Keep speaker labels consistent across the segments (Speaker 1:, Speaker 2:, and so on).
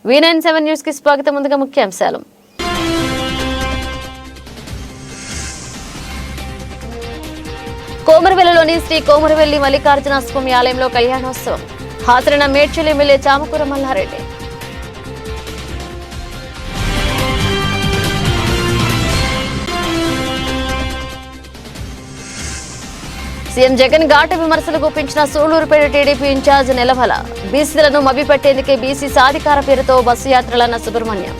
Speaker 1: V97 news కి స్వాగతం. ముందుగా ముఖ్యాంశాలు. కోమరవెల్లిలోని శ్రీ కోమరవెల్లి మల్లికార్జున స్వామి ఆలయంలో కళ్యాణోత్సవం. హాజరైన మేడ్చల్ ఎమ్మెల్యే చామకూర మల్లారెడ్డి. సీఎం జగన్ ఘాటు విమర్శలు గుప్పించిన సూళ్లూరుపేట టీడీపీ ఇన్ఛార్జ్ నెలవల. బీసీలను మభ్యపెట్టేందుకే బీసీ సాధికార పేరుతో బస్సు యాత్రలన్న సుబ్రహ్మణ్యం.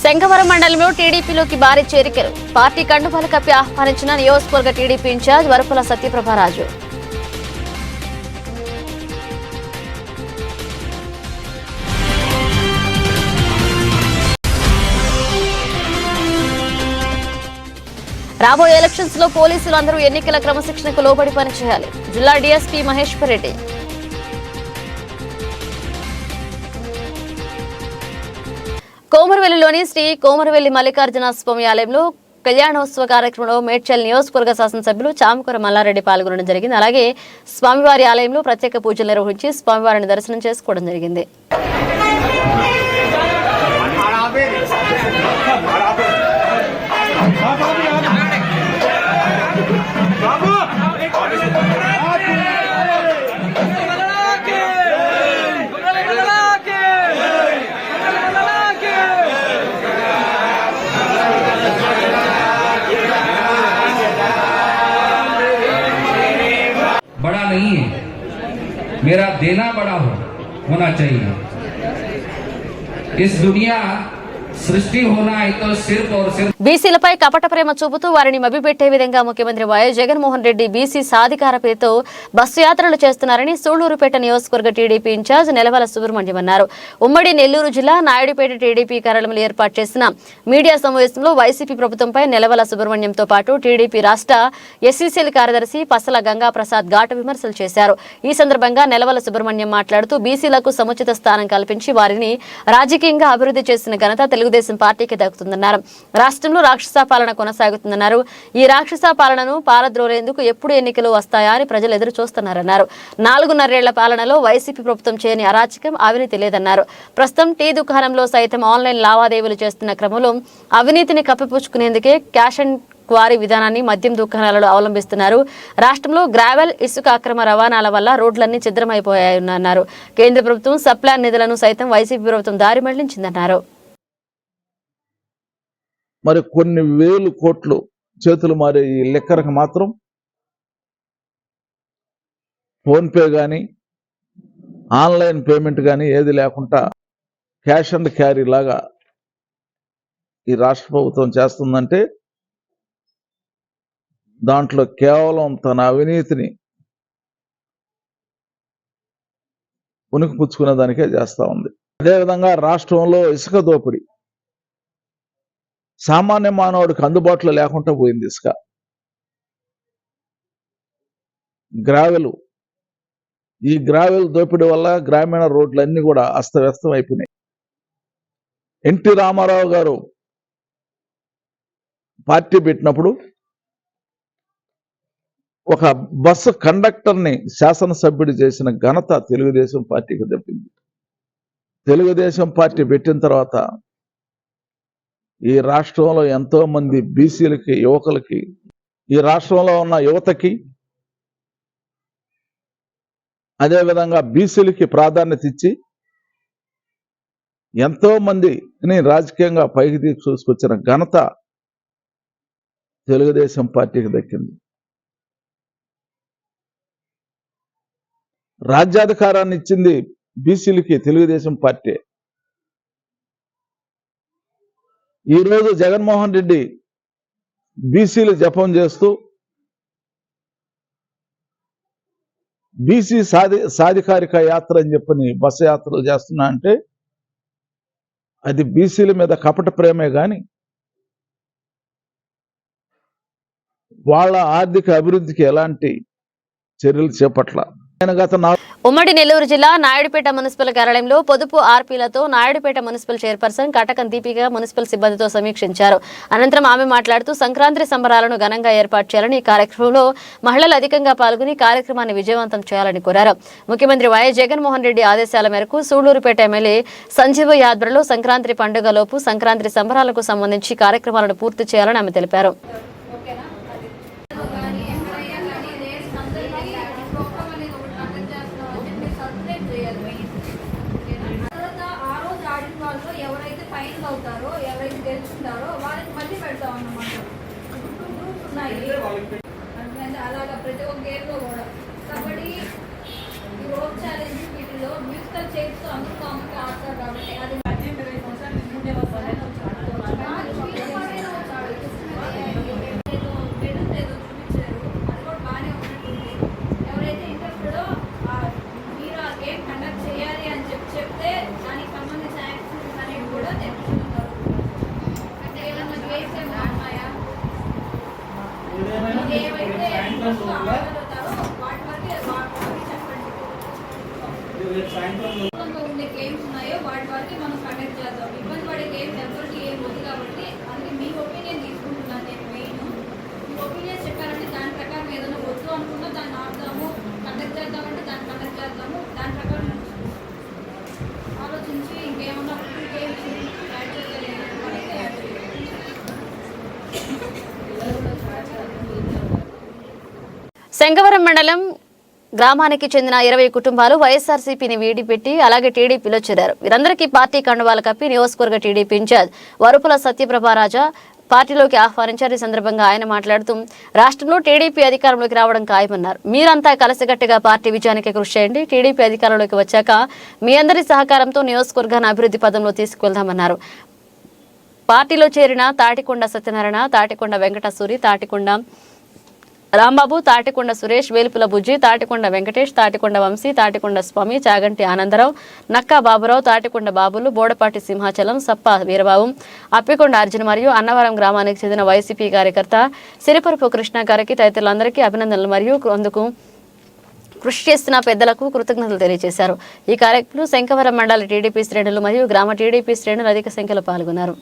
Speaker 1: శంఖవరం మండలంలో టీడీపీలోకి భారీ చేరికలు. పార్టీ కండువాలు కప్పి ఆహ్వానించిన నియోజకవర్గ టీడీపీ ఇన్ఛార్జ్ వరపుల సత్యప్రభరాజు. రాబోయే ఎలక్షన్స్ లో పోలీసులు అందరూ ఎన్నికల క్రమశిక్షణకు లోబడి పనిచేయాలి. జిల్లా డీఎస్పీ మహేశ్వర్ రెడ్డి. కోమరవెల్లిలోని శ్రీ కోమరవెల్లి మల్లికార్జున స్వామి ఆలయంలో కళ్యాణోత్సవ కార్యక్రమంలో మేడ్చల్ నియోజకవర్గ శాసనసభ్యులు చామకూర మల్లారెడ్డి పాల్గొనడం జరిగింది. అలాగే స్వామివారి ఆలయంలో ప్రత్యేక పూజలు నిర్వహించి స్వామివారిని దర్శనం చేసుకోవడం జరిగింది.
Speaker 2: बड़ा नहीं है, मेरा देना बड़ा होना चाहिए. इस दुनिया సృష్టి
Speaker 1: బీసీలపై కపట ప్రేమ చూపుతూ వారిని మభ్యపెట్టే విధంగా ముఖ్యమంత్రి వైఎస్ జగన్మోహన్ రెడ్డి బీసీ సాధికార పేరుతో బస్సు యాత్రలు చేస్తున్నారని సూళ్లూరుపేట నియోజకవర్గ టీడీపీ ఇన్ఛార్జ్ నెలవల సుబ్రహ్మణ్యం అన్నారు. ఉమ్మడి నెల్లూరు జిల్లా నాయుడుపేట టీడీపీ కార్యాలయంలో ఏర్పాటు చేసిన మీడియా సమావేశంలో వైసీపీ ప్రభుత్వంపై నెలవల సుబ్రహ్మణ్యంతో పాటు టీడీపీ రాష్ట్ర ఎస్సీసీఎల్ కార్యదర్శి పసల గంగాప్రసాద్ ఘాటు విమర్శలు చేశారు. ఈ సందర్భంగా నెలవల సుబ్రహ్మణ్యం మాట్లాడుతూ బీసీలకు సముచిత స్థానం కల్పించి వారిని రాజకీయంగా అభివృద్ధి చేసిన ఘనత తెలుగుదేశం పార్టీకి దక్కుతుందన్నారు. రాష్ట్రంలో రాక్షస పాలన కొనసాగుతుందన్నారు. ఈ రాక్షస పాలనను పారద్రోలేందుకు ఎప్పుడు ఎన్నికలు వస్తాయా అని ప్రజలు ఎదురు చూస్తున్నారన్నారు. 4.5 పాలనలో వైసీపీ ప్రభుత్వం చేయని అరాచకం, అవినీతి లేదన్నారు. ప్రస్తుతం టీ దుకాణంలో సైతం ఆన్లైన్ లావాదేవీలు చేస్తున్న క్రమంలో అవినీతిని కప్పిపుచ్చుకునేందుకే క్యాష్ అండ్ క్వారీ విధానాన్ని మద్యం దుకాణాలలో అవలంబిస్తున్నారు. రాష్ట్రంలో గ్రావెల్, ఇసుక అక్రమ రవాణాల వల్ల రోడ్లన్నీ ఛిద్రమైపోయాయన్నారు. కేంద్ర ప్రభుత్వం సప్లాన్ నిధులను సైతం వైసీపీ ప్రభుత్వం దారి మళ్లించిందన్నారు.
Speaker 3: మరి కొన్ని వేలు కోట్లు చేతులు మారే ఈ లెక్కరకు మాత్రం ఫోన్పే కానీ ఆన్లైన్ పేమెంట్ కానీ ఏది లేకుండా క్యాష్ అండ్ క్యారీ లాగా ఈ రాష్ట్ర ప్రభుత్వం చేస్తుందంటే దాంట్లో కేవలం తన అవినీతిని ఉనికి పుచ్చుకునే దానికే చేస్తూ ఉంది. అదేవిధంగా రాష్ట్రంలో ఇసుక దోపిడీ సామాన్య మానవుడికి అందుబాటులో లేకుండా పోయింది. ఇసుక, గ్రావెల్, ఈ గ్రావెల్ దోపిడీ వల్ల గ్రామీణ రోడ్లన్నీ కూడా అస్తవ్యస్తం అయిపోయినాయి. ఎన్టీ రామారావు గారు పార్టీ పెట్టినప్పుడు ఒక బస్సు కండక్టర్ని శాసనసభ్యుడు చేసిన ఘనత తెలుగుదేశం పార్టీకి దక్కింది. తెలుగుదేశం పార్టీ పెట్టిన తర్వాత ఈ రాష్ట్రంలో ఎంతో మంది బీసీలకి, యువకులకి, ఈ రాష్ట్రంలో ఉన్న యువతకి, అదేవిధంగా బీసీలకి ప్రాధాన్యత ఇచ్చి ఎంతో మందిని రాజకీయంగా పైకి తీసుకొచ్చిన ఘనత తెలుగుదేశం పార్టీకి దక్కింది. రాజ్యాధికారాన్ని ఇచ్చింది బీసీలకి తెలుగుదేశం పార్టీ. ఈరోజు జగన్మోహన్ రెడ్డి బీసీలు జపం చేస్తూ బీసీ సాధికారిక యాత్ర అని చెప్పని బస్సు యాత్రలు చేస్తున్నా అంటే అది బీసీల మీద కపట ప్రేమే కానీ వాళ్ళ ఆర్థిక అభివృద్ధికి ఎలాంటి చర్యలు చేపట్ల. గత
Speaker 1: ఉమ్మడి నెల్లూరు జిల్లా నాయుడుపేట మున్సిపల్ కార్యాలయంలో పొదుపు ఆర్పీలతో నాయుడుపేట మున్సిపల్ చైర్పర్సన్ కటకం దీపిక మున్సిపల్ సిబ్బందితో సమీక్షించారు. అనంతరం ఆమె మాట్లాడుతూ సంక్రాంతి సంబరాలను ఘనంగా ఏర్పాటు చేయాలని, ఈ కార్యక్రమంలో మహిళలు అధికంగా పాల్గొని కార్యక్రమాన్ని విజయవంతం చేయాలని కోరారు. ముఖ్యమంత్రి వైఎస్ జగన్మోహన్ రెడ్డి ఆదేశాల మేరకు సూళ్లూరుపేట ఎమ్మెల్యే సంజీవ ఆధ్వర్యంలో సంక్రాంతి పండుగలోపు సంక్రాంతి సంబరాలకు సంబంధించి కార్యక్రమాలను పూర్తి చేయాలని ఆమె తెలిపారు.
Speaker 4: ఎవరైతే ఫైన్ అవుతారో, ఎవరైతే తెలుసుకుంటారో వాళ్ళకి మళ్ళీ పెడతాం అన్నమాట. అలాగా ప్రతి ఒక్క గేమ్లో కూడా కబడ్డీ, ఈ రోడ్ ఛాలెంజ్, వీటిలో మ్యూజికల్ చైర్స్ అందరూ కామన్గా ఆడతారు కాబట్టి అది ఉండే గేమ్స్ ఉన్నాయో వాటి వరకు మనం కండక్ట్ చేద్దాం. ఇబ్బంది పడే గేమ్స్ ఎవరికి ఏం వద్దు కాబట్టి అందుకే మీ ఒపీనియన్ తీసుకుంటున్నాను. నేను మెయిన్ మీ ఒపీనియన్ చెప్పారంటే దాని ప్రకారం ఏదైనా వద్దు అనుకున్నా దాన్ని ఆడదాము, కండక్ట్ చేద్దామంటే దాన్ని కండక్ట్ చేద్దాము. దాని ప్రకారం ఆలోచించి ఇంకేమన్నా గేమ్స్ యాడ్ చేయాలి అనేది యాడ్ చేయాలి.
Speaker 1: శంకవరం మండలం గ్రామానికి చెందిన 20 కుటుంబాలు వైఎస్ఆర్సీపీని వీడిపెట్టి అలాగే టీడీపీలో చేరారు. వీరందరికీ పార్టీ కండువాలు కప్పి నియోజకవర్గ టీడీపీ ఇన్ఛార్జ్ వరుపుల సత్యప్రభారాజా పార్టీలోకి ఆహ్వానించారు. ఈ సందర్భంగా ఆయన మాట్లాడుతూ రాష్ట్రంలో టీడీపీ అధికారంలోకి రావడం ఖాయమన్నారు. మీరంతా కలిసికట్టుగా పార్టీ విజయానికి కృషి చేయండి. టీడీపీ అధికారంలోకి వచ్చాక మీ అందరి సహకారంతో నియోజకవర్గాన్ని అభివృద్ధి పదంలో తీసుకువెళ్దామన్నారు. పార్టీలో చేరిన తాటికొండ సత్యనారాయణ, తాటికొండ వెంకటసూరి, తాటికొండ రాంబాబు, తాటికొండ సురేష్, వేలుపుల బుజ్జి, తాటికొండ వెంకటేష్, తాటికొండ వంశీ, తాటికొండ స్వామి, చాగంటి ఆనందరావు, నక్కా బాబురావు, తాటికొండ బాబులు, బోడపాటి సింహాచలం, సప్ప వీరబాబు, అప్పికొండ అర్జున్ మరియు అన్నవరం గ్రామానికి చెందిన వైసీపీ కార్యకర్త సిరిపురపు కృష్ణ గారికి తదితరులందరికీ అభినందనలు మరియు అందుకు కృషి చేస్తున్న పెద్దలకు కృతజ్ఞతలు తెలియజేశారు. ఈ కార్యక్రమంలో శంకవరం మండల టీడీపీ శ్రేణులు మరియు గ్రామ టీడీపీ శ్రేణులు అధిక సంఖ్యలో పాల్గొన్నారు.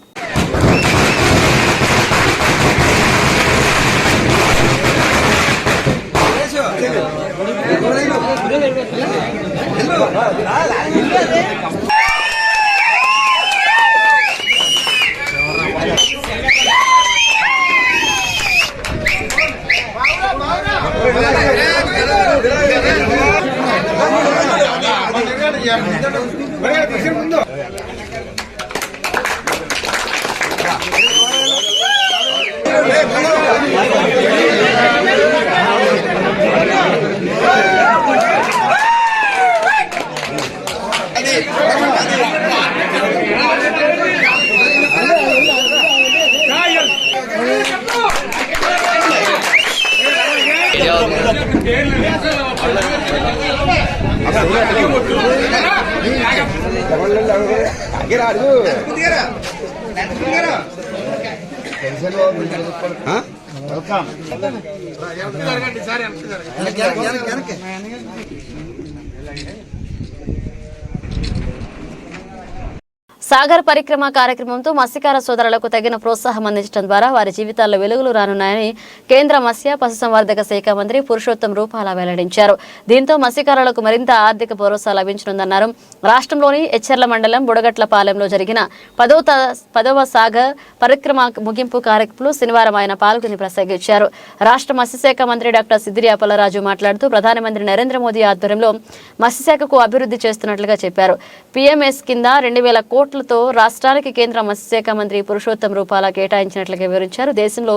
Speaker 1: సాగర్ పరిక్రమ కార్యక్రమంతో మత్స్యకార సోదరులకు తగిన ప్రోత్సాహం అందించడం ద్వారా వారి జీవితాల్లో వెలుగులు రానున్నాయని కేంద్ర మత్స్య పశుసంవర్ధక శాఖ మంత్రి పురుషోత్తం రూపాల వెల్లడించారు. దీంతో మత్స్యకారులకు మరింత ఆర్థిక భరోసా లభించనుందన్నారు. రాష్ట్రంలోని ఎచ్చెర్ల మండలం బుడగట్లపాలెంలో జరిగిన 10వ సాగర్ పరిక్రమ ముగింపు కార్యక్రమంలో శనివారం ఆయన పాల్గొని ప్రసంగించారు. రాష్ట్ర మత్స్యశాఖ మంత్రి డాక్టర్ సిద్దిరి అప్పలరాజు మాట్లాడుతూ ప్రధానమంత్రి నరేంద్ర మోదీ ఆధ్వర్యంలో మత్స్యశాఖకు అభివృద్ధి చేస్తున్నట్లుగా చెప్పారు. పీఎంఎస్ కింద 2000 కోట్ల రాష్ట్రానికి కేంద్ర మత్స్యశాఖ మంత్రి పురుషోత్తం రూపాల కేటాయించినట్లుగా వివరించారు. దేశంలో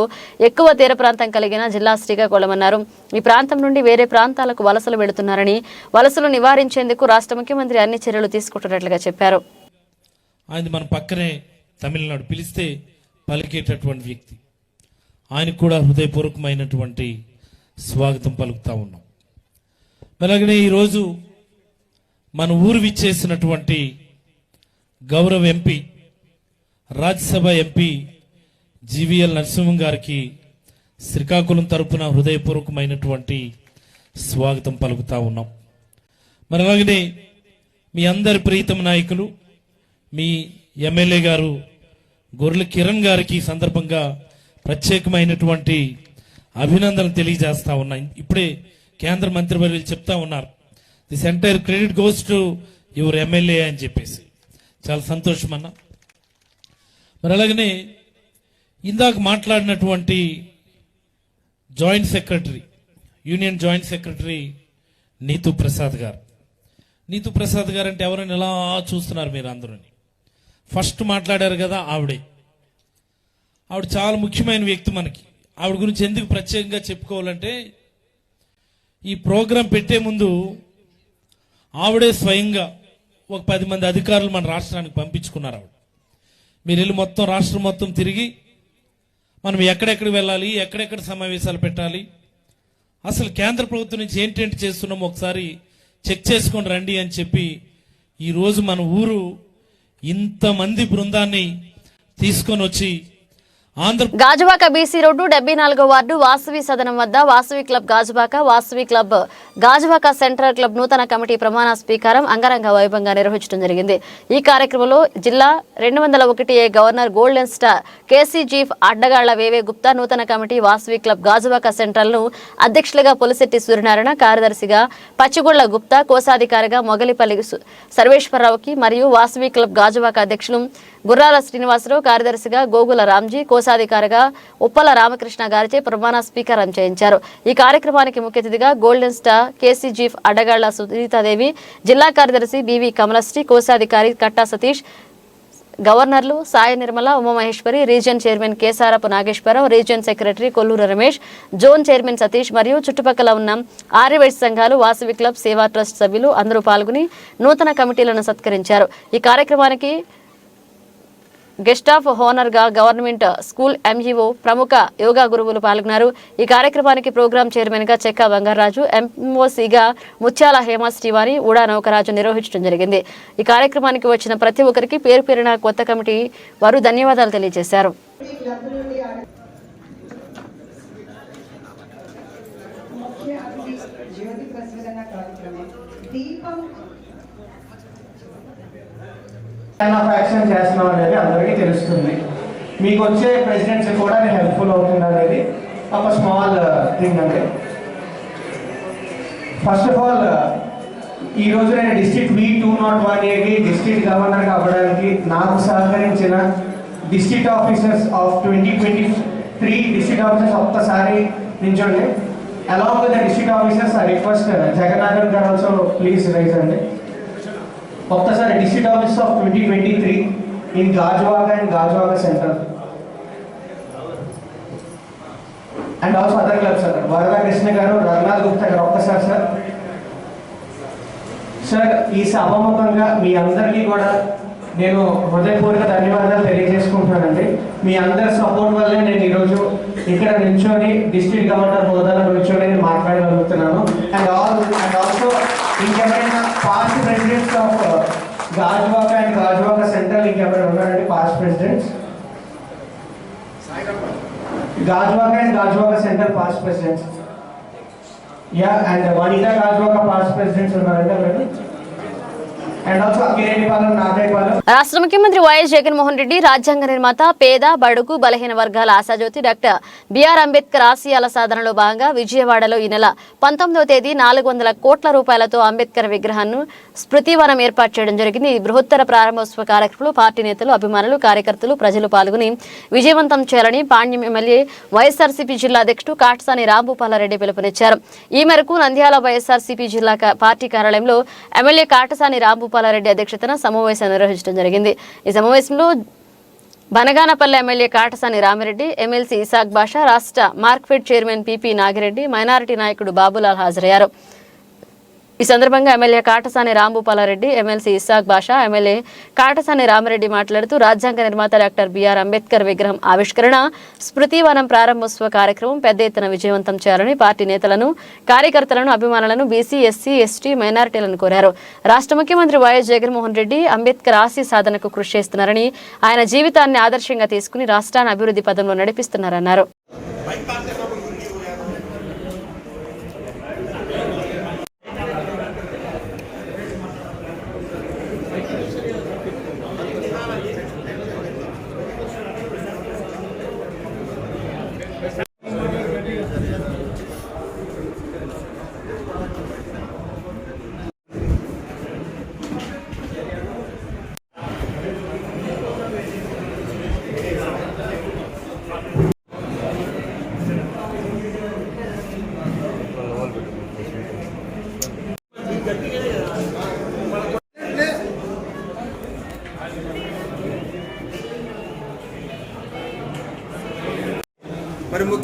Speaker 1: ఎక్కువ తీర ప్రాంతం కలిగిన జిల్లా శ్రీకాకుళమన్నారు. ఈ ప్రాంతం నుండి వేరే ప్రాంతాలకు వలసలు వెళుతున్నారని, వలసలు నివారించేందుకు రాష్ట్ర ముఖ్యమంత్రి అన్ని చర్యలు తీసుకుంటున్నట్లుగా చెప్పారు.
Speaker 5: ఆయన మన పక్కనే తమిళనాడు పిలిస్తే పలికేటటువంటి వ్యక్తి. ఆయనకు కూడా హృదయపూర్వకమైనటువంటి స్వాగతం పలుకుతా ఉన్నాం. అలాగనే ఈరోజు మన ఊరు విచ్చేసినటువంటి గౌరవ MP, Rajya Sabha MP GVL Narasimham గారికి శ్రీకాకుళం తరపున హృదయపూర్వకమైనటువంటి స్వాగతం పలుకుతా ఉన్నాం. మరి అలాగనే మీ అందరి ప్రీతమ నాయకులు మీ ఎమ్మెల్యే గారు గొర్రెల కిరణ్ గారికి ఈ సందర్భంగా ప్రత్యేకమైనటువంటి అభినందనలు తెలియజేస్తా ఉన్నాయి. ఇప్పుడే కేంద్ర మంత్రివర్యులు చెప్తా ఉన్నారు, this entire credit goes to your MLA అని చెప్పేసి. చాలా సంతోషం అన్న. మరి అలాగనే ఇందాక మాట్లాడినటువంటి joint secretary, union joint secretary Neetu Prasad garu. Neetu Prasad గారు అంటే ఎవరైనా ఎలా చూస్తున్నారు మీరు అందరూ? ఫస్ట్ మాట్లాడారు కదా ఆవిడ చాలా ముఖ్యమైన వ్యక్తి మనకి. ఆవిడ గురించి ఎందుకు ప్రత్యేకంగా చెప్పుకోవాలంటే, ఈ ప్రోగ్రాం పెట్టే ముందు ఆవిడే స్వయంగా ఒక 10 మంది అధికారులు మన రాష్ట్రానికి పంపించుకున్నారు. ఆవిడ మీరు వెళ్ళి మొత్తం రాష్ట్రం మొత్తం తిరిగి మనం ఎక్కడెక్కడికి వెళ్ళాలి, ఎక్కడెక్కడ సమావేశాలు పెట్టాలి, అసలు కేంద్ర ప్రభుత్వం నుంచి ఏంటేంటి చేస్తున్నామో ఒకసారి చెక్ చేసుకొని రండి అని చెప్పి ఈరోజు మన ఊరు ఇంతమంది బృందాన్ని తీసుకొని వచ్చి
Speaker 1: గాజువాక బీసీ రోడ్డు 74వ వార్డు వాసవి సదనం వద్ద Vasavi club Gajuwaka, Vasavi club Gajuwaka central club నూతన కమిటీ ప్రమాణ స్వీకారం అంగరంగ వైభవంగా నిర్వహించడం జరిగింది. ఈ కార్యక్రమంలో జిల్లా 201A governor golden star KC chief Addagalla వేవే గుప్తా, నూతన committee Vasavi club Gajuwaka central ను అధ్యక్షులుగా పులిశెట్టి సూర్యనారాయణ, కార్యదర్శిగా పచ్చిగొళ్ల గుప్తా, కోశాధికారిగా మొగలిపల్లి సర్వేశ్వరరావుకి మరియు వాసవి క్లబ్ గాజువాక అధ్యక్షులు గుర్రాల శ్రీనివాసరావు, కార్యదర్శిగా గోగుల రామ్జీ, కోశాధికారిగా ఉప్పల రామకృష్ణ గారిచే ప్రమాణ స్వీకారం చేయించారు. ఈ కార్యక్రమానికి ముఖ్య అతిథిగా golden star KC chief Addagalla Sunitadevi, జిల్లా కార్యదర్శి బివి కమలశ్రీ, కోశాధికారి కట్టా సతీష్, గవర్నర్లు Sai Nirmala, Umamaheswari, region chairman Kesarapu Nageswararao, region secretary Kolluru Ramesh, zone chairman Satish మరియు చుట్టుపక్కల ఉన్న ఆర్యవైశ్య సంఘాలు, వాసవి క్లబ్, సేవా ట్రస్ట్ సభ్యులు అందరూ పాల్గొని నూతన కమిటీలను సత్కరించారు. ఈ కార్యక్రమానికి గెస్ట్ ఆఫ్ హోనర్ గా గవర్నమెంట్ స్కూల్ ఎంఈఓ, ప్రముఖ యోగా గురువులు పాల్గొన్నారు. ఈ కార్యక్రమానికి ప్రోగ్రాం చైర్మన్ గా చెక్క బంగారాజు, ఎంఓసీగా ముత్యాల హేమ శ్రీవాణి, ఉడా నౌకరాజు నిర్వహించడం జరిగింది. ఈ కార్యక్రమానికి వచ్చిన ప్రతి ఒక్కరికి పేరు పేరున కొత్త కమిటీ వారు ధన్యవాదాలు తెలియజేశారు.
Speaker 6: యాక్షన్ చేస్తున్నాం అనేది అందరికీ తెలుస్తుంది. మీకు వచ్చే ప్రెసిడెంట్స్ కూడా హెల్ప్ఫుల్ అవుతుంది అనేది ఒక స్మాల్ థింగ్ అండి. ఫస్ట్ ఆఫ్ ఆల్ ఈరోజు నేను డిస్ట్రిక్ట్ V201Aకి డిస్ట్రిక్ట్ గవర్నర్గా అవ్వడానికి నాకు సహకరించిన district officers of 2023 district officers ఒక్కసారి నించోండి. Along with the district officers I request Jagannathan garu also please rise అండి. ఒక్కసారి district office of 2023 in Gajuwaka and Gajuwaka centre and also other club sir, Varada Krishna garu, Raghunath Gupta గారు ఒక్కసారి సార్. సార్ ఈ సభాముఖంగా మీ అందరికీ కూడా నేను హృదయపూర్వక ధన్యవాదాలు తెలియజేసుకుంటున్నానండి. మీ అందరి సపోర్ట్ వల్లే నేను ఈరోజు ఇక్కడ నిల్చొని డిస్ట్రిక్ట్ గవర్నర్ హోదాలో నిల్చొని మాట్లాడగలుగుతున్నాను. అండ్ ఆల్సో ఇంకెవరైనా past presidents of Gajuwaka and Gajuwaka central ఇంకెవరైనా ఉన్నారండి past presidents? Gajuwaka and Gajuwaka central past presidents, yeah, and Vanitha Gajuwaka past presidents ఉన్నారండి ఎవరైనా?
Speaker 1: రాష్ట్ర ముఖ్యమంత్రి వైఎస్ జగన్మోహన్ రెడ్డి రాజ్యాంగ నిర్మాత, పేద బడుగు బలహీన వర్గాల ఆశాజ్యోతి డాక్టర్ బిఆర్ అంబేద్కర్ ఆశయాల సాధనలో భాగంగా విజయవాడలో ఈ నెల 19వ తేదీ 400 కోట్ల రూపాయలతో అంబేద్కర్ విగ్రహాన్ని స్మృతివనం ఏర్పాటు చేయడం జరిగింది. ఈ బృహత్తర ప్రారంభోత్సవ కార్యక్రమంలో పార్టీ నేతలు, అభిమానులు, కార్యకర్తలు, ప్రజలు పాల్గొని విజయవంతం చేయాలని పాణ్యం ఎమ్మెల్యే వైఎస్ఆర్సీపీ జిల్లా అధ్యక్షుడు కాటసాని రాంభూపాలారెడ్డి పిలుపునిచ్చారు. ఈ మేరకు నంద్యాల వైఎస్ఆర్సీపీ జిల్లా పార్టీ కార్యాలయంలో ఎమ్మెల్యే కాటసాని రాంభూపాలారెడ్డి అధ్యక్షతన సమావేశం నిర్వహించడం జరిగింది. ఈ సమావేశంలో బనగానపల్లి ఎమ్మెల్యే కాటసాని రామిరెడ్డి, ఎమ్మెల్సీ ఇసాక్ బాషా, రాష్ట్ర Markfed chairman PP Nagireddy, minority నాయకుడు బాబులాల్ హాజరయ్యారు. ఈ సందర్భంగా MLA Katasani Rambhupalreddy, MLC Isaq Basha, MLA Katasani Ramireddy మాట్లాడుతూ రాజ్యాంగ నిర్మాత డాక్టర్ బిఆర్ అంబేద్కర్ విగ్రహం ఆవిష్కరణ, స్మృతివనం ప్రారంభోత్సవ కార్యక్రమం పెద్ద ఎత్తున విజయవంతం చేయాలని పార్టీ నేతలను, కార్యకర్తలను, అభిమానులను, బీసీ, ఎస్సీ, ఎస్టీ, మైనారిటీలను కోరారు. రాష్ట్ర ముఖ్యమంత్రి వైఎస్ జగన్మోహన్ రెడ్డి అంబేద్కర్ ఆశయ సాధనకు కృషి చేస్తున్నారని, ఆయన జీవితాన్ని ఆదర్శంగా తీసుకుని రాష్ట్రాన్ని అభివృద్ధి పదంలో నడిపిస్తున్నారన్నారు.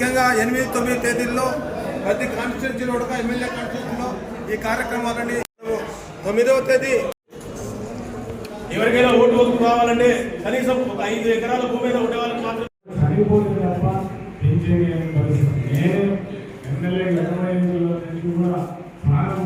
Speaker 7: ముఖ్యంగా 8-9 తేదీల్లో ప్రతి కాన్స్టిట్యూన్సీలో కూడా ఎమ్మెల్యే కాన్స్టిట్యూన్సీలో ఈ కార్యక్రమాలని 9వ తేదీ ఎవరికైనా ఓటు హక్కు కావాలంటే కనీసం ఒక 5 ఎకరాల భూమి మీద ఉండే వాళ్ళకి మాత్రం
Speaker 8: సరిపోతుంది తప్ప పెంచేది నేను ఎమ్మెల్యే 25లో కూడా మాత్రం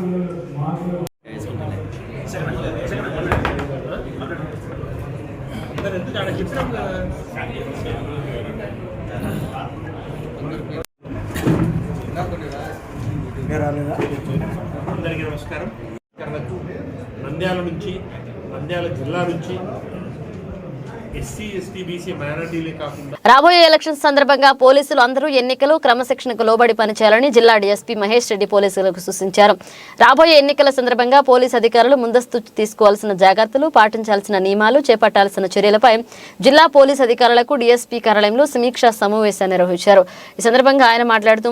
Speaker 9: అందరికీ నమస్కారం. నంద్యాల నుంచి, నంద్యాల జిల్లా నుంచి ఎస్సీ ఎస్టీ బీసీ మైనారిటీలే కాకుండా
Speaker 1: రాబోయే ఎలక్షన్స్ సందర్భంగా పోలీసులు అందరూ ఎన్నికలు క్రమశిక్షణకు లోబడి పనిచేయాలని జిల్లా డీఎస్పీ మహేష్ రెడ్డి పోలీసులకు సూచించారు. రాబోయే ఎన్నికల సందర్భంగా పోలీసు అధికారులు ముందస్తు తీసుకోవాల్సిన జాగ్రత్తలు, పాటించాల్సిన నియమాలు, చేపట్టాల్సిన చర్యలపై జిల్లా పోలీసు అధికారులకు డీఎస్పీ కార్యాలయంలో సమీక్షా సమావేశాన్ని నిర్వహించారు. ఈ సందర్భంగా ఆయన మాట్లాడుతూ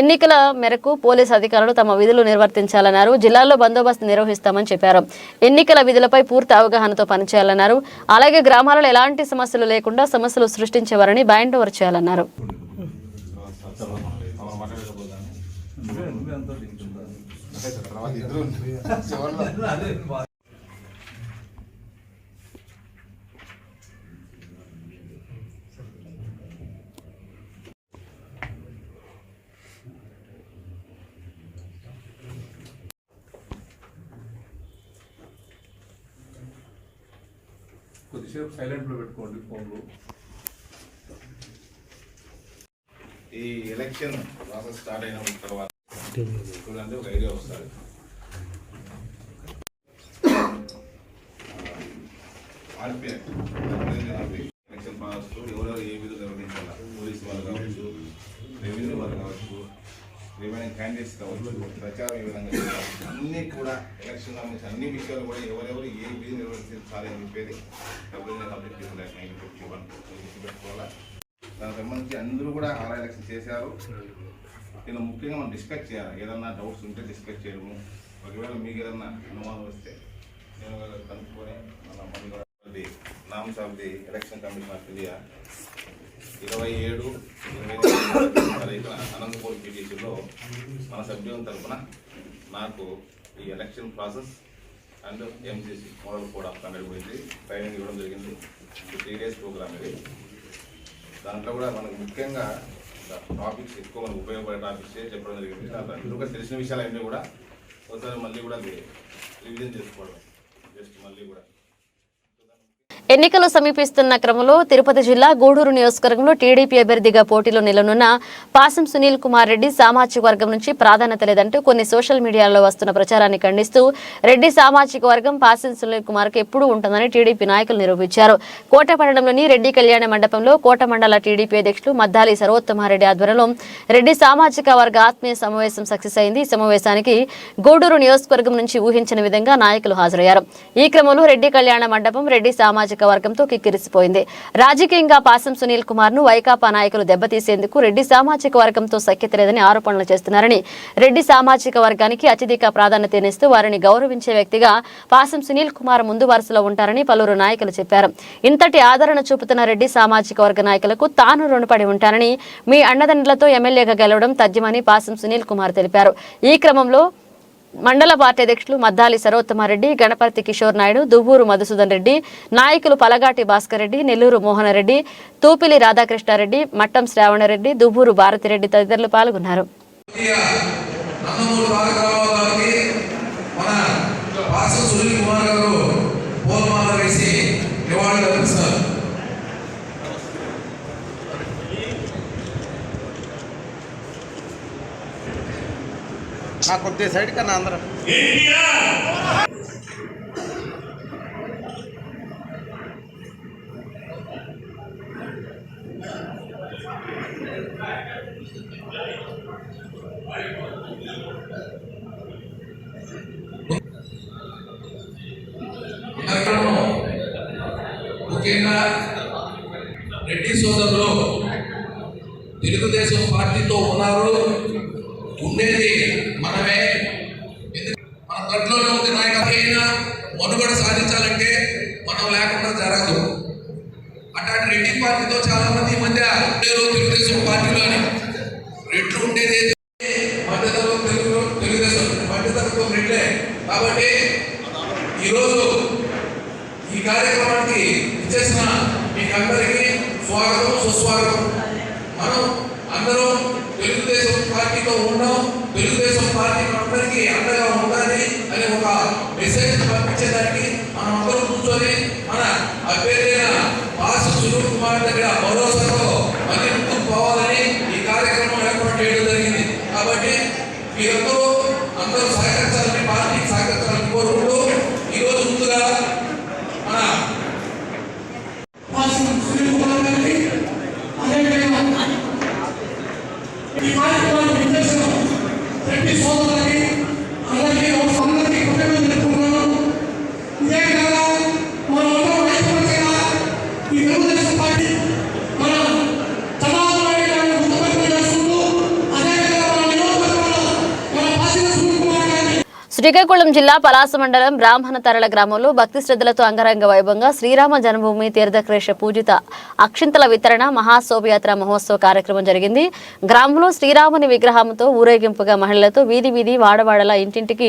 Speaker 1: ఎన్నికల మేరకు పోలీసు అధికారులు తమ విధులు నిర్వర్తించాలన్నారు. జిల్లాలో బందోబస్తు నిర్వహిస్తామని చెప్పారు. ఎన్నికల విధులపై పూర్తి అవగాహనతో పనిచేయాలన్నారు. అలాగే గ్రామాలలో ఎలాంటి సమస్యలు లేకుండా సమస్యలు సృష్టించేవారని బైండ్ ఓవర్ చేయాలన్నారు.
Speaker 10: కొద్దిసేపు సైలెంట్లో పెట్టుకోండి ఫోన్లు. ఈ ఎలక్షన్ ప్రాసెస్ స్టార్ట్ అయిన తర్వాత చూడండి ఒక ఐడియా వస్తుంది. ఎలక్షన్ ప్రాసెస్ ఎవరెవరు ఏ విధంగా నిర్వహించాలి, పోలీసు వాళ్ళు కావచ్చు, రెవెన్యూ వాళ్ళు కావచ్చు, రిమైనింగ్ క్యాండిడేట్స్ కావచ్చు, ప్రచారం ఏ విధంగా అన్నీ కూడా ఎలక్షన్ సంబంధించిన అన్ని విషయాలు కూడా ఎవరెవరు ఏ విధంగా నిర్వహించాలి అని చెప్పేది కంప్లీట్ పెట్టుకోవాలా. దానికి సంబంధించి అందరూ కూడా ఆరా ఎలక్షన్ చేశారు. నేను ముఖ్యంగా మనం డిస్కస్ చేయాలి. ఏదన్నా డౌట్స్ ఉంటే డిస్కస్ చేయడము, ఒకవేళ మీకు ఏదన్నా అనుమానం వస్తే నేను కనుక్కొని మళ్ళీ కూడా names of the election commission of India 27/28 Anantapur పీటీసీలో మన సభ్యుల తరఫున నాకు ఈ election process and MCC model code of conduct గురించి ట్రైనింగ్ ఇవ్వడం జరిగింది. 3 days ప్రోగ్రామ్ ఇది. దాంట్లో కూడా మనకు ముఖ్యంగా టాపిక్స్ ఎక్కువ మనకు ఉపయోగపడే టాపిక్స్ చెప్పడం జరిగింది. అందులో తెలిసిన విషయాలన్నీ కూడా ఒకసారి మళ్ళీ కూడా అది రివిజన్ చేసుకోవడం జస్ట్ మళ్ళీ కూడా.
Speaker 1: ఎన్నికలు సమీపిస్తున్న క్రమంలో తిరుపతి జిల్లా గూడూరు నియోజకవర్గంలో టీడీపీ అభ్యర్థిగా పోటీలో నిలనున్న పాసం సునీల్ కుమార్ రెడ్డి సామాజిక వర్గం నుంచి ప్రాధాన్యత లేదంటూ కొన్ని సోషల్ మీడియాలో వస్తున్న ప్రచారాన్ని ఖండిస్తూ రెడ్డి సామాజిక వర్గం పాసం సునీల్ కుమార్ కు ఎప్పుడూ ఉంటుందని టీడీపీ నాయకులు నిరూపించారు. కోటపట్టణంలోని రెడ్డి కళ్యాణ మండపంలో కోట మండల టీడీపీ అధ్యక్షులు మద్దాలి సర్వోత్తమారెడ్డి ఆధ్వర్యంలో రెడ్డి సామాజిక వర్గ ఆత్మీయ సమావేశం సక్సెస్ అయింది. ఈ సమావేశానికి గూడూరు నియోజకవర్గం నుంచి ఊహించిన విధంగా నాయకులు హాజరయ్యారు. ఈ క్రమంలో రెడ్డి కళ్యాణ మండపం రెడ్డి సామాజిక వర్గంతో కిక్కిరిసిపోయింది. రాజకీయంగా పాసం సునీల్ కుమార్ ను వైకాపా నాయకులు దెబ్బతీసేందుకు రెడ్డి సామాజిక వర్గంతో సఖ్యత లేదని ఆరోపణలు చేస్తున్నారని, రెడ్డి సామాజిక వర్గానికి అత్యధిక ప్రాధాన్యతనిస్తూ వారిని గౌరవించే వ్యక్తిగా పాసం సునీల్ కుమార్ ముందు వరుసలో ఉంటారని పలువురు నాయకులు చెప్పారు. ఇంతటి ఆదరణ చూపుతున్న రెడ్డి సామాజిక వర్గ నాయకులకు తాను రుణపడి ఉంటానని, మీ అండదండలతో ఎమ్మెల్యేగా గెలవడం తథ్యమని పాసం సునీల్ కుమార్ తెలిపారు. ఈ క్రమంలో మండల పార్టీ అధ్యక్షులు మద్దాలి సర్వోత్తమారెడ్డి, గణపతి కిషోర్ నాయుడు, దువ్వూరు మధుసూదన్ రెడ్డి, నాయకులు పలగాటి భాస్కర్ రెడ్డి, నెల్లూరు మోహన్ రెడ్డి, తూపిలి రాధాకృష్ణారెడ్డి, మట్టం శ్రావణరెడ్డి, దువ్వూరు భారతిరెడ్డి తదితరులు పాల్గొన్నారు.
Speaker 6: కొద్ది సైడ్ కన్నా అందరం
Speaker 11: ముఖ్యంగా రెడ్డి సోదరులు తెలుగుదేశం పార్టీతో ఉన్నారు. ఉండేది మనమే. మన తట్లోనే ఉంది నాయకత్వం. మనుగడ సాధించాలంటే మనం లేకుండా జరగదు. అట్లాంటి రెడ్డి పార్టీతో చాలా మంది ఈ మధ్య తెలుగుదేశం పార్టీలోని ఉండడం, తెలుగుదేశం పార్టీ అందరికీ అండగా ఉండాలి అనే ఒక మెసేజ్ పంపించేదానికి మనం అందరూ కూర్చొని మన అభ్యర్థైన మాసు సునీల్ కుమార్ దగ్గర భరోసాతో మళ్ళీ ముందుకు పోవాలని ఈ కార్యక్రమం ఏర్పాటు చేయడం జరిగింది. కాబట్టి మీరందరూ సహకరించాలని, పార్టీకి సహకరించాలని కోరుకుంటూ ఈరోజు ముందుగా మన మాసు సునీల్ కుమార్ గారికి అదేవిధంగా ఈ కార్యక్రమాన్ని విచ్చేసిన ప్రతి సోదరులకి అలాగే అందరికీ కృతజ్ఞతలు తెలుపుతున్నాను. ఇదే కాగా మనందరం ఐక్యమత్యంగా ఈ తెలుగుదేశం పార్టీ మన చంద్రబాబు ముందుకు చేసుకుంటూ అదేవిధంగా మన నియోజకవర్గంలో మన పాసిన సునీల్ కుమార్ గారిని
Speaker 1: శ్రీకాకుళం జిల్లా పలాస మండలం బ్రాహ్మణ తరళ గ్రామంలో భక్తి శ్రద్ధలతో అంగరంగ వైభవంగా శ్రీరామ జన్మభూమి తీర్థక్రేష పూజిత అక్షింతల వితరణ మహాశోభయాత్ర మహోత్సవ కార్యక్రమం జరిగింది. గ్రామంలో శ్రీరాముని విగ్రహంతో ఊరేగింపుగా మహిళలతో వీధి వీధి వాడవాడల ఇంటింటికి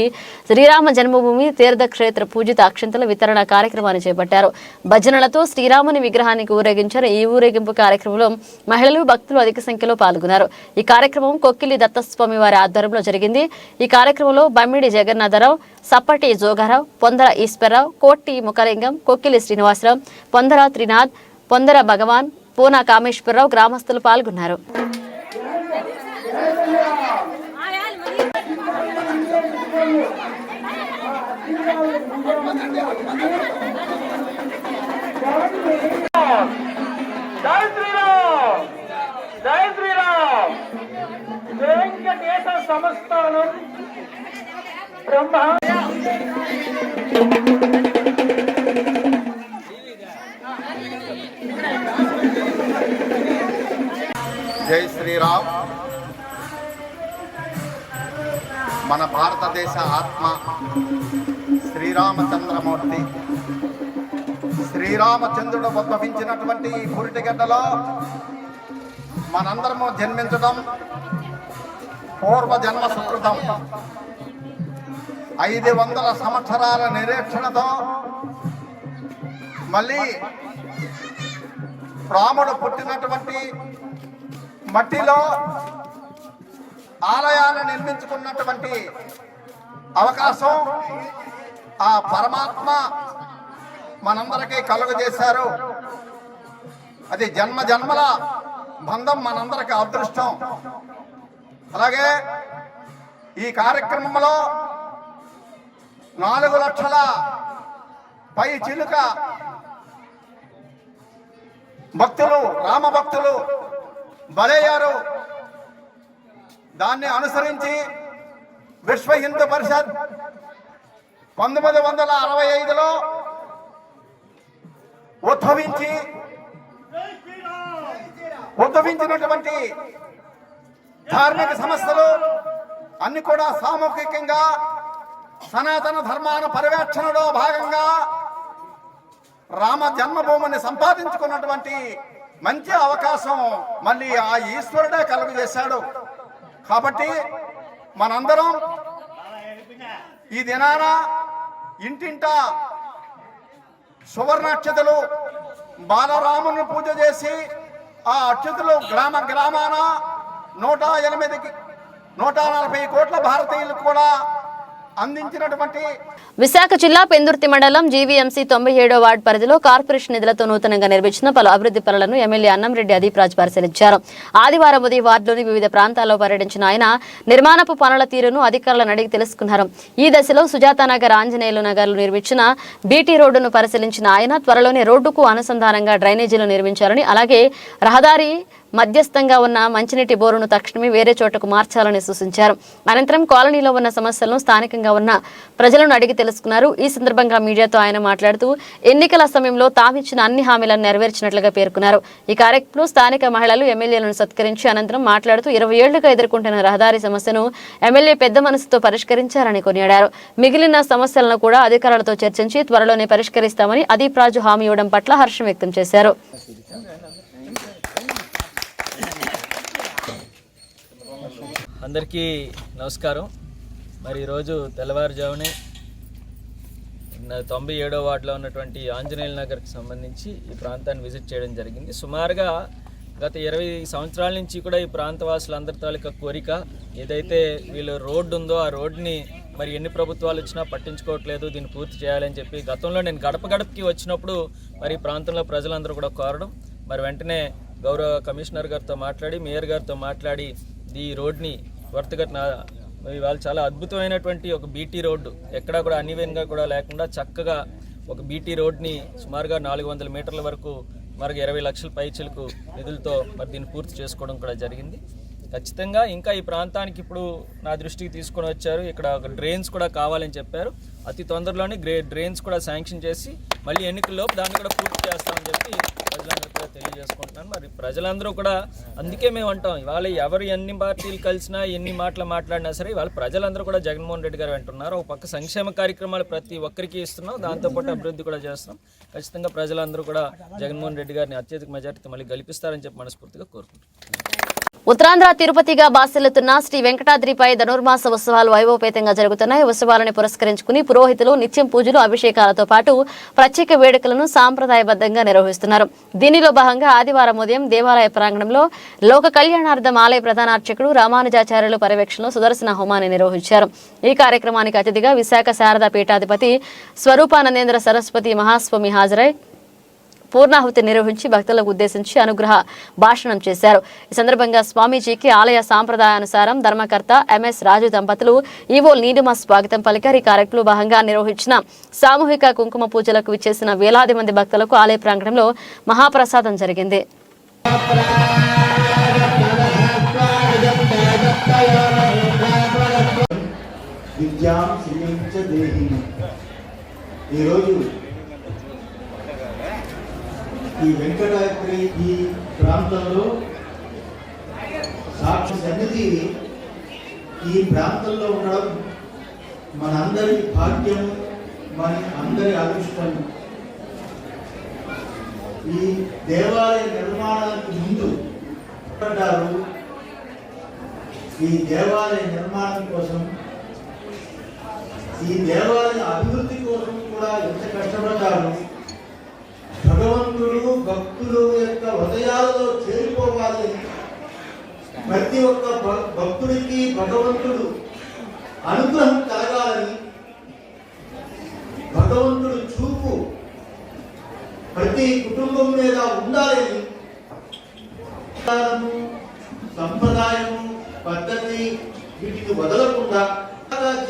Speaker 1: శ్రీరామ జన్మభూమి తీర్థక్షేత్ర పూజిత అక్షింతల వితరణ కార్యక్రమాన్ని చేపట్టారు. భజనలతో శ్రీరాముని విగ్రహానికి ఊరేగించారు. ఈ ఊరేగింపు కార్యక్రమంలో మహిళలు భక్తులు అధిక సంఖ్యలో పాల్గొన్నారు. ఈ కార్యక్రమం కొక్కిలి దత్తస్వామి వారి ఆధ్వర్యంలో జరిగింది. ఈ కార్యక్రమంలో బమ్మిడి జగన్నాథరావు, సప్పటి జోగారావు, పొందర ఈశ్వరరావు, కోట్టి ముఖలింగం, కొక్కిలి శ్రీనివాసరావు, పొందర త్రినాథ్, పొందర భగవాన్, పూనా కామేశ్వరరావు గ్రామస్తులు పాల్గొన్నారు.
Speaker 12: జై శ్రీరామ్. మన భారతదేశ ఆత్మ శ్రీరామచంద్రమూర్తి, శ్రీరామచంద్రుడు ఉద్భవించినటువంటి ఈ పురిటిగడ్డలో మనందరము జన్మించడం పూర్వజన్మ సుకృతం. 500 సంవత్సరాల నిరీక్షణతో మళ్ళీ రాముడు పుట్టినటువంటి మట్టిలో ఆలయాన్ని నిర్మించుకున్నటువంటి అవకాశం ఆ పరమాత్మ మనందరికీ కలుగజేశారు. అది జన్మ జన్మల బంధం, మనందరికీ అదృష్టం. అలాగే ఈ కార్యక్రమంలో 4 లక్షల పై చిలుక భక్తులు, రామ భక్తులు బలయ్యారు. దాన్ని అనుసరించి విశ్వ హిందూ పరిషత్ 1965లో ఉద్భవించినటువంటి ధార్మిక సంస్థలు అన్ని కూడా సామూహికంగా సనాతన ధర్మాన పరిరక్షణలో భాగంగా రామ జన్మభూమిని సంపాదించుకున్నటువంటి మంచి అవకాశం మళ్ళీ ఆ ఈశ్వరుడే కలుగజేశాడు. కాబట్టి మనందరం ఈ దినాన ఇంటింట సువర్ణ అక్షతలు బాలరాముని పూజ చేసి ఆ అక్షతలు గ్రామాన 140 కోట్ల భారతీయులకు కూడా అందించినటువంటి
Speaker 1: విశాఖ జిల్లా పెందుర్తి మండలం జీవీఎంసీ 97వ వార్డు పరిధిలో కార్పొరేషన్ నిధులతో నూతనంగా నిర్మించిన పలు అభివృద్ధి పనులను ఎమ్మెల్యే అన్నంరెడ్డి అదీప్ రాజ్ పరిశీలించారు. ఆదివారం ఉదయం వార్డులోని వివిధ ప్రాంతాల్లో పర్యటించిన ఆయన నిర్మాణపు పనుల తీరును అధికారులను అడిగి తెలుసుకున్నారు. ఈ దశలో సుజాతానగర్, ఆంజనేయులు నగర్లు నిర్మించిన బీటీ రోడ్డును పరిశీలించిన ఆయన త్వరలోనే రోడ్డుకు అనుసంధానంగా డ్రైనేజీలు నిర్మించాలని, అలాగే రహదారి మధ్యస్థంగా ఉన్న మంచినీటి బోరును తక్షణమే వేరే చోటకు మార్చాలని సూచించారు. అనంతరం కాలనీలో ఉన్న సమస్యలను స్థానికంగా ఉన్న ప్రజలను అడిగి తెలుసుకున్నారు. ఈ సందర్భంగా మీడియాతో ఆయన మాట్లాడుతూ ఎన్నికల సమయంలో తామిచ్చిన అన్ని హామీలను నెరవేర్చినట్లుగా పేర్కొన్నారు. ఈ కార్యక్రమంలో స్థానిక మహిళలు ఎమ్మెల్యేలను సత్కరించి అనంతరం మాట్లాడుతూ 20 ఏళ్లుగా ఎదుర్కొంటున్న రహదారి సమస్యను ఎమ్మెల్యే పెద్ద మనసుతో పరిష్కరించారని కొనియాడారు. మిగిలిన సమస్యలను కూడా అధికారులతో చర్చించి త్వరలోనే పరిష్కరిస్తామని అదీప్ రాజు హామీ ఇవ్వడం పట్ల హర్షం వ్యక్తం చేశారు.
Speaker 13: అందరికీ నమస్కారం. మరి ఈరోజు తెల్లవారుజామునే 97వ వార్డులో ఉన్నటువంటి ఆంజనేయుల నగర్కి సంబంధించి ఈ ప్రాంతాన్ని విజిట్ చేయడం జరిగింది. సుమారుగా గత 20 సంవత్సరాల నుంచి కూడా ఈ ప్రాంతవాసులందరి తాలూకా కోరిక ఏదైతే వీళ్ళు రోడ్డు ఉందో ఆ రోడ్డుని మరి ఎన్ని ప్రభుత్వాలు వచ్చినా పట్టించుకోవట్లేదు, దీన్ని పూర్తి చేయాలని చెప్పి గతంలో నేను గడప గడపకి వచ్చినప్పుడు మరి ప్రాంతంలో ప్రజలందరూ కూడా కోరడం, మరి వెంటనే గౌరవ కమిషనర్ గారితో మాట్లాడి మేయర్ గారితో మాట్లాడి ఈ రోడ్ని త్వరితగతిన ఇవాళ చాలా అద్భుతమైనటువంటి ఒక బీటీ రోడ్డు ఎక్కడా కూడా అన్ఈవెన్గా కూడా లేకుండా చక్కగా ఒక బీటీ రోడ్ని సుమారుగా 400 మీటర్ల వరకు మరొక 20 లక్షల పైచలకు నిధులతో మరి దీన్ని పూర్తి చేసుకోవడం కూడా జరిగింది. ఖచ్చితంగా ఇంకా ఈ ప్రాంతానికి ఇప్పుడు నా దృష్టికి తీసుకొని వచ్చారు, ఇక్కడ ఒక డ్రైన్స్ కూడా కావాలని చెప్పారు. అతి తొందరలోనే డ్రైన్స్ కూడా శాంక్షన్ చేసి మళ్ళీ ఎన్నికల్లోపు దాన్ని కూడా పూర్తి చేస్తామని చెప్పి ప్రజలందరూ కూడా తెలియజేసుకుంటున్నాను. మరి ప్రజలందరూ కూడా అందుకే మేము అంటాం, ఇవాళ ఎవరు ఎన్ని పార్టీలు కలిసినా ఎన్ని మాటలు మాట్లాడినా సరే ఇవాళ ప్రజలందరూ కూడా జగన్మోహన్ రెడ్డి గారు అంటున్నారు. ఒక పక్క సంక్షేమ కార్యక్రమాలు ప్రతి ఒక్కరికి ఇస్తున్నాం, దాంతోపాటు అభివృద్ధి కూడా చేస్తున్నాం. ఖచ్చితంగా ప్రజలందరూ కూడా జగన్మోహన్ రెడ్డి గారిని అత్యధిక మెజార్టీతో మళ్ళీ గెలిపిస్తారని చెప్పి మనస్ఫూర్తిగా కోరుకుంటున్నాం.
Speaker 1: ఉత్తరాంధ్ర తిరుపతిగా బాసిల్లుతున్న శ్రీ వెంకటాద్రిపై ధనుర్మాస ఉత్సవాలు వైభవపేతంగా జరుగుతున్నాయి. ఉత్సవాలను పురస్కరించుకుని పురోహితులు నిత్యం పూజలు, అభిషేకాలతో పాటు ప్రత్యేక వేడుకలను సాంప్రదాయబద్ధంగా నిర్వహిస్తున్నారు. దీనిలో భాగంగా ఆదివారం ఉదయం దేవాలయ ప్రాంగణంలో లోక కళ్యాణార్థం ఆలయ ప్రధాన అర్చకుడు రామానుజాచార్యులు పర్యవేక్షణలో సుదర్శన హోమాన్ని నిర్వహించారు. ఈ కార్యక్రమానికి అతిథిగా విశాఖ శారదా పీఠాధిపతి స్వరూపానందేంద్ర సరస్వతి మహాస్వామి హాజరై పూర్ణాహుతి నిర్వహించి భక్తులకు ఉద్దేశించి అనుగ్రహ భాషణం చేశారు. ఈ సందర్భంగా స్వామీజీకి ఆలయ సాంప్రదాయానుసారం ధర్మకర్త ఎంఎస్ రాజు దంపతులు ఈవో నీలిమ స్వాగతం పలికారు. ఈ కార్యక్రమంలో భాగంగా నిర్వహించిన సామూహిక కుంకుమ పూజలకు విచ్చేసిన వేలాది మంది భక్తులకు ఆలయ ప్రాంగణంలో మహాప్రసాదం జరిగింది.
Speaker 14: ఈ వెంకటాద్రి ఈ ప్రాంతంలో సాక్షి సన్నిధి ఈ ప్రాంతంలో ఉండడం మనందరి భాగ్యం, మన అందరి అదృష్టం. ఈ దేవాలయ నిర్మాణానికి ముందు పడ్డారు. ఈ దేవాలయ నిర్మాణం కోసం, ఈ దేవాలయ అభివృద్ధి కోసం కూడా ఎంత కష్టపడ్డారు. భగవంతుడు భక్తులు యొక్క హృదయాలలో చేరిపోవాలి, ప్రతి ఒక్క భక్తుడికి భగవంతుడు అనుగ్రహం కలగాలని, భగవంతుడు చూపు ప్రతి కుటుంబం మీద ఉండాలని సంప్రదాయము పద్ధతి వీటికి వదలకుండా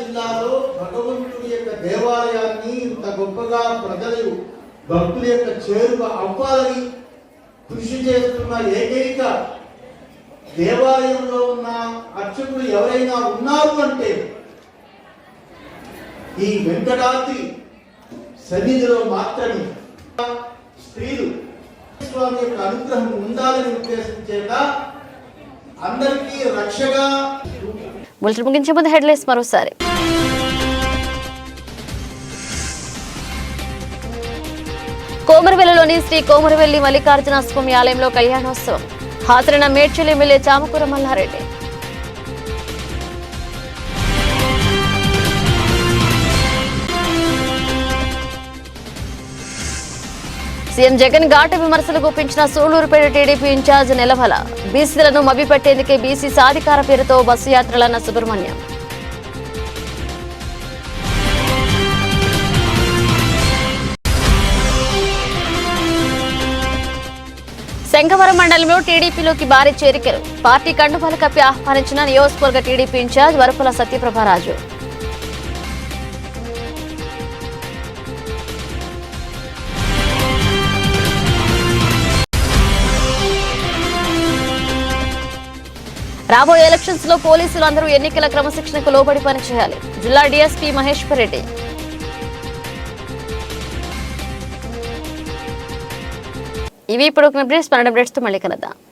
Speaker 14: జిల్లాలో భగవంతుడి యొక్క దేవాలయాన్ని ఇంత గొప్పగా ప్రజలు భక్తుల యొక్క చేరువ అవ్వాలని కృషి చేస్తున్న ఏకైక దేవాలయంలో ఉన్న అర్చకులు ఎవరైనా ఉన్నారు అంటే ఈ వెంకటాద్రి సన్నిధిలో మాత్రమే. స్త్రీలు స్వామి యొక్క అనుగ్రహం ఉండాలని ఉద్దేశించేట అందరికీ రక్షగా.
Speaker 1: బులెటిన్ ముగించే ముందు హెడ్లైన్స్ మరోసారి. కోమరవెల్లిలోని శ్రీ కోమరవెల్లి మల్లికార్జున స్వామి ఆలయంలో కళ్యాణోత్సవం. హాజరైన మేడ్చల్ ఎమ్మెల్యే చామకూర మల్లారెడ్డి. సీఎం జగన్ ఘాటు విమర్శలు గుప్పించిన సూళ్లూరుపేట టీడీపీ ఇన్ఛార్జ్ నెలవల. బీసీలను మభ్యపెట్టేందుకే బీసీ సాధికార పేరుతో బస్సు యాత్రలన్న సుబ్రహ్మణ్యం. శంఖవరం మండలంలో టీడీపీలోకి భారీ చేరికలు. పార్టీ కండువాలు కప్పి ఆహ్వానించిన నియోజకవర్గ టీడీపీ ఇన్ఛార్జ్ వరపుల సత్యప్రభారాజు. రాబోయే ఎలక్షన్స్ లో పోలీసులు అందరూ ఎన్నికల క్రమశిక్షణకు లోబడి పనిచేయాలి. జిల్లా డీఎస్పీ మహేశ్వర్ రెడ్డి. ఇవి ఇప్పుడు అప్డేట్స్. 12 అప్డేట్స్తో మళ్ళీ కలుద్దాం.